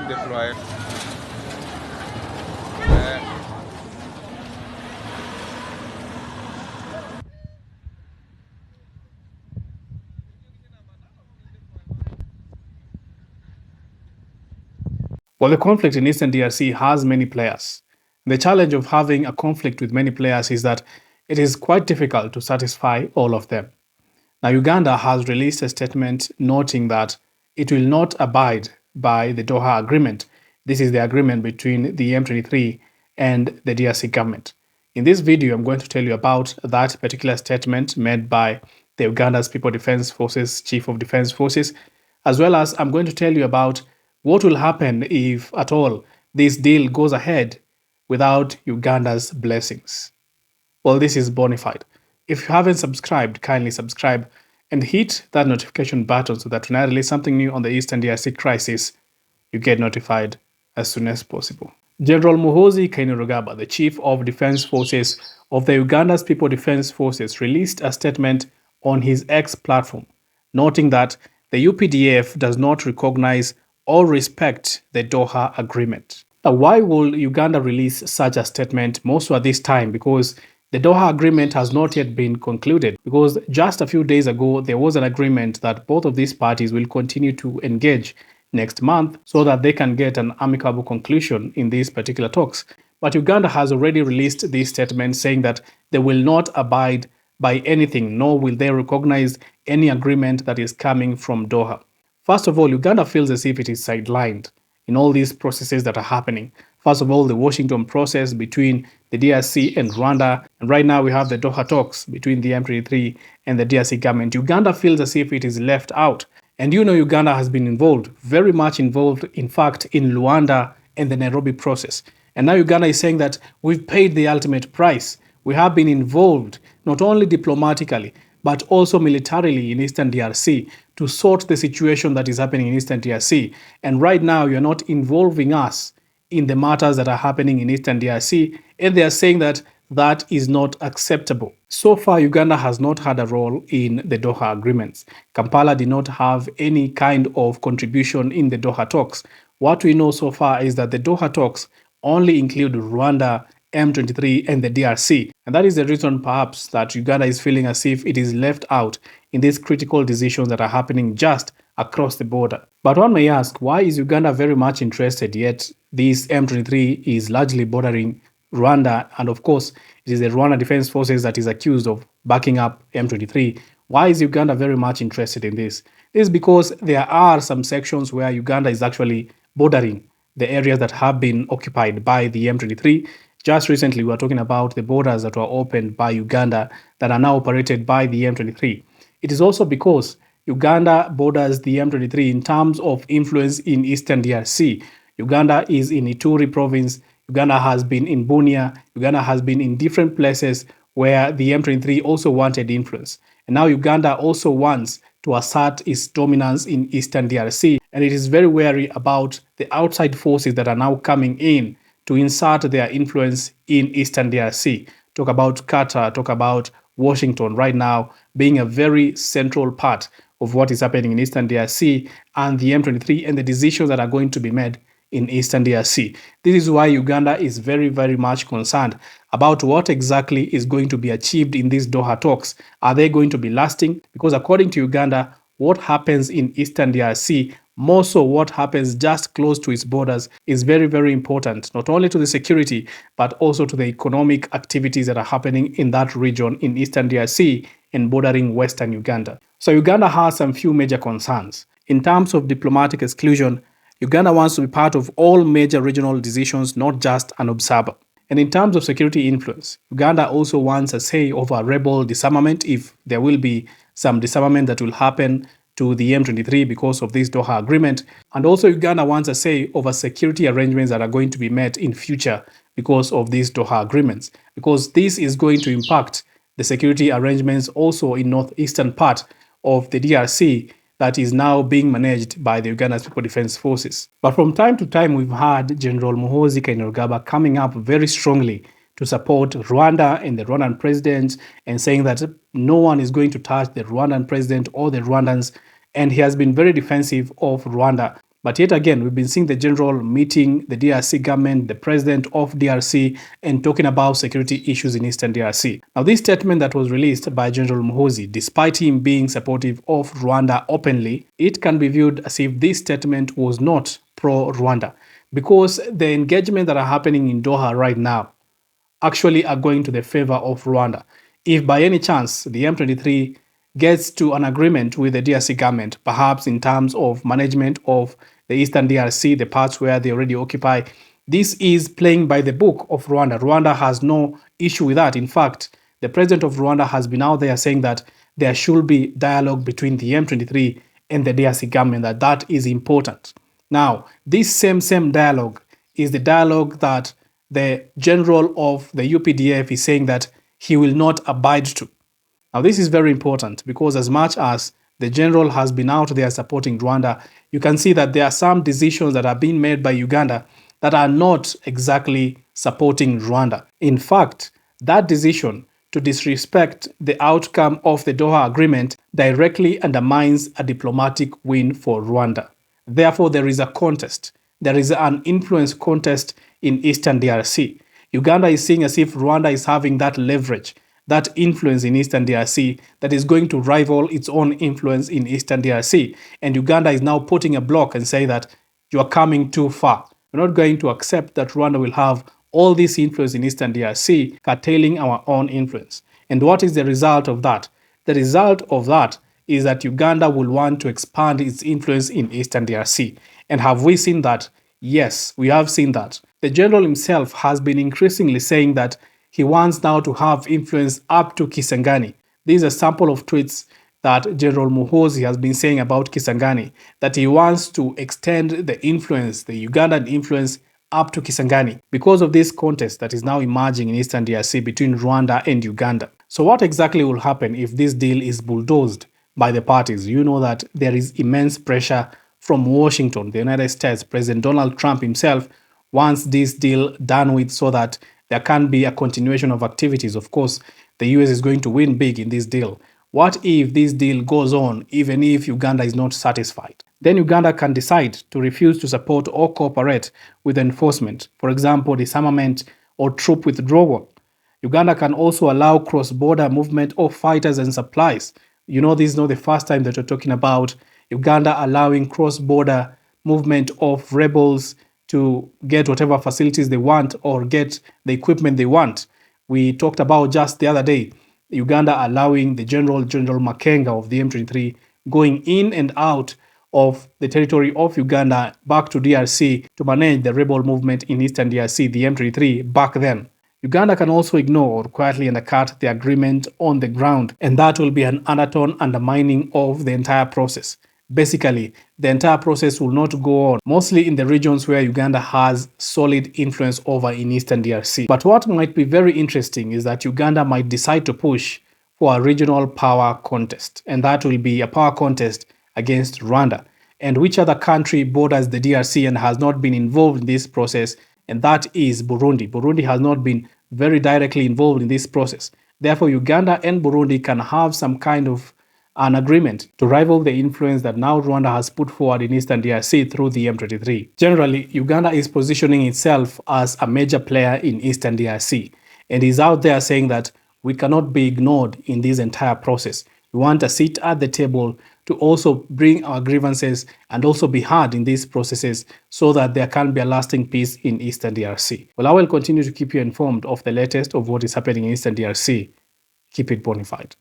deployed. Uh, Well, the conflict in Eastern DRC has many players. The challenge of having a conflict with many players is that it is quite difficult to satisfy all of them. Now, Uganda has released a statement noting that it will not abide by the Doha Agreement. This is the agreement between the M23 and the DRC government. In this video, I'm going to tell you about that particular statement made by the Uganda's People Defense Forces, Chief of Defense Forces, as well as I'm going to tell you about what will happen if at all this deal goes ahead without Uganda's blessings. Well, this is bona fide. If you haven't subscribed, kindly subscribe and hit that notification button so that when I release something new on the Eastern DRC crisis, you get notified as soon as possible. General Muhoozi Kainerugaba, the Chief of Defense Forces of the Uganda's People Defense Forces, released a statement on his X platform, noting that the UPDF does not recognize or respect the Doha Agreement. Now, why will Uganda release such a statement most at this time? Because the Doha Agreement has not yet been concluded, because just a few days ago, there was an agreement that both of these parties will continue to engage next month so that they can get an amicable conclusion in these particular talks. But Uganda has already released this statement saying that they will not abide by anything, nor will they recognize any agreement that is coming from Doha. First of all, Uganda feels as if it is sidelined in all these processes that are happening. First of all, the Washington process between the DRC and Rwanda, and right now we have the Doha talks between the M23 and the DRC government. Uganda feels as if it is left out. And you know Uganda has been involved, very much involved, in fact, in Rwanda and the Nairobi process. And now Uganda is saying that we've paid the ultimate price. We have been involved, not only diplomatically, but also militarily in Eastern DRC to sort the situation that is happening in Eastern DRC. And right now, you're not involving us in the matters that are happening in Eastern DRC, and they are saying that that is not acceptable. So far, Uganda has not had a role in the Doha agreements. Kampala did not have any kind of contribution in the Doha talks. What we know so far is that the Doha talks only include Rwanda, M23, and the DRC. And that is the reason perhaps that Uganda is feeling as if it is left out in these critical decisions that are happening just across the border. But one may ask, why is Uganda very much interested, yet this M23 is largely bordering Rwanda, and of course, it is the Rwanda Defense Forces that is accused of backing up M23. Why is Uganda very much interested in this? This is because there are some sections where Uganda is actually bordering the areas that have been occupied by the M23. Just recently, we were talking about the borders that were opened by Uganda that are now operated by the M23. It is also because Uganda borders the M23 in terms of influence in Eastern DRC. Uganda is in Ituri province. Uganda has been in Bunia. Uganda has been in different places where the M23 also wanted influence. And now Uganda also wants to assert its dominance in Eastern DRC. And it is very wary about the outside forces that are now coming in to insert their influence in Eastern DRC. Talk about Qatar, talk about Washington right now being a very central part of what is happening in Eastern DRC and the M23 and the decisions that are going to be made in Eastern DRC. This is why Uganda is very, very much concerned about what exactly is going to be achieved in these Doha talks. Are they going to be lasting? Because according to Uganda, what happens in Eastern DRC, more so what happens just close to its borders, is very, very important, not only to the security, but also to the economic activities that are happening in that region in Eastern DRC and bordering Western Uganda. So Uganda has some few major concerns. In terms of diplomatic exclusion, Uganda wants to be part of all major regional decisions, not just an observer. And in terms of security influence, Uganda also wants a say over rebel disarmament if there will be some disarmament that will happen to the M23 because of this Doha agreement. And also Uganda wants a say over security arrangements that are going to be met in future because of these Doha agreements, because this is going to impact the security arrangements also in northeastern part of the DRC that is now being managed by the Uganda's People Defense Forces. But from time to time, we've had General Muhoozi Kainerugaba coming up very strongly to support Rwanda and the Rwandan president and saying that no one is going to touch the Rwandan president or the Rwandans. And he has been very defensive of Rwanda. But yet again, we've been seeing the general meeting the DRC government, the president of DRC, and talking about security issues in Eastern DRC. Now, this statement that was released by General Muhoozi, despite him being supportive of Rwanda openly, it can be viewed as if this statement was not pro-Rwanda, because the engagement that are happening in Doha right now actually are going to the favor of Rwanda. If by any chance the M23 gets to an agreement with the DRC government, perhaps in terms of management of the Eastern DRC, the parts where they already occupy, this is playing by the book of Rwanda. Rwanda has no issue with that. In fact, the president of Rwanda has been out there saying that there should be dialogue between the M23 and the DRC government, that is important. Now, this same dialogue is the dialogue that the general of the UPDF is saying that he will not abide to. Now, this is very important because as much as the general has been out there supporting Rwanda, you can see that there are some decisions that are being made by Uganda that are not exactly supporting Rwanda. In fact, that decision to disrespect the outcome of the Doha agreement directly undermines a diplomatic win for Rwanda. Therefore, there is a contest. There is an influence contest in Eastern DRC. Uganda is seeing as if Rwanda is having that leverage, that influence in Eastern DRC that is going to rival its own influence in Eastern DRC. And Uganda is now putting a block and say that you are coming too far. We're not going to accept that Rwanda will have all this influence in Eastern DRC, curtailing our own influence. And what is the result of that? The result of that is that Uganda will want to expand its influence in Eastern DRC. And have we seen that? Yes, we have seen that. The general himself has been increasingly saying that he wants now to have influence up to Kisangani. This is a sample of tweets that General Muhoozi has been saying about Kisangani, that he wants to extend the influence, the Ugandan influence, up to Kisangani because of this contest that is now emerging in Eastern DRC between Rwanda and Uganda. So what exactly will happen if this deal is bulldozed by the parties? You know that there is immense pressure from Washington. The United States, President Donald Trump himself wants this deal done with so that there can be a continuation of activities. Of course, the US is going to win big in this deal. What if this deal goes on even if Uganda is not satisfied? Then Uganda can decide to refuse to support or cooperate with enforcement, for example, disarmament or troop withdrawal. Uganda can also allow cross-border movement of fighters and supplies. You know, this is not the first time that we're talking about Uganda allowing cross-border movement of rebels to get whatever facilities they want or get the equipment they want. We talked about just the other day, Uganda allowing the General Makenga of the M23 going in and out of the territory of Uganda back to DRC to manage the rebel movement in Eastern DRC, the M23, back then. Uganda can also ignore or quietly undercut the agreement on the ground, and that will be an undertone undermining of the entire process. Basically, the entire process will not go on, mostly in the regions where Uganda has solid influence over in Eastern DRC. But what might be very interesting is that Uganda might decide to push for a regional power contest, and that will be a power contest against Rwanda. And which other country borders the DRC and has not been involved in this process? And that is Burundi. Burundi has not been very directly involved in this process. Therefore, Uganda and Burundi can have some kind of an agreement to rival the influence that now Rwanda has put forward in Eastern DRC through the M23. Generally, Uganda is positioning itself as a major player in Eastern DRC and is out there saying that we cannot be ignored in this entire process. We want a seat at the table to also bring our grievances and also be heard in these processes so that there can be a lasting peace in Eastern DRC. Well, I will continue to keep you informed of the latest of what is happening in Eastern DRC. Keep it bona fide.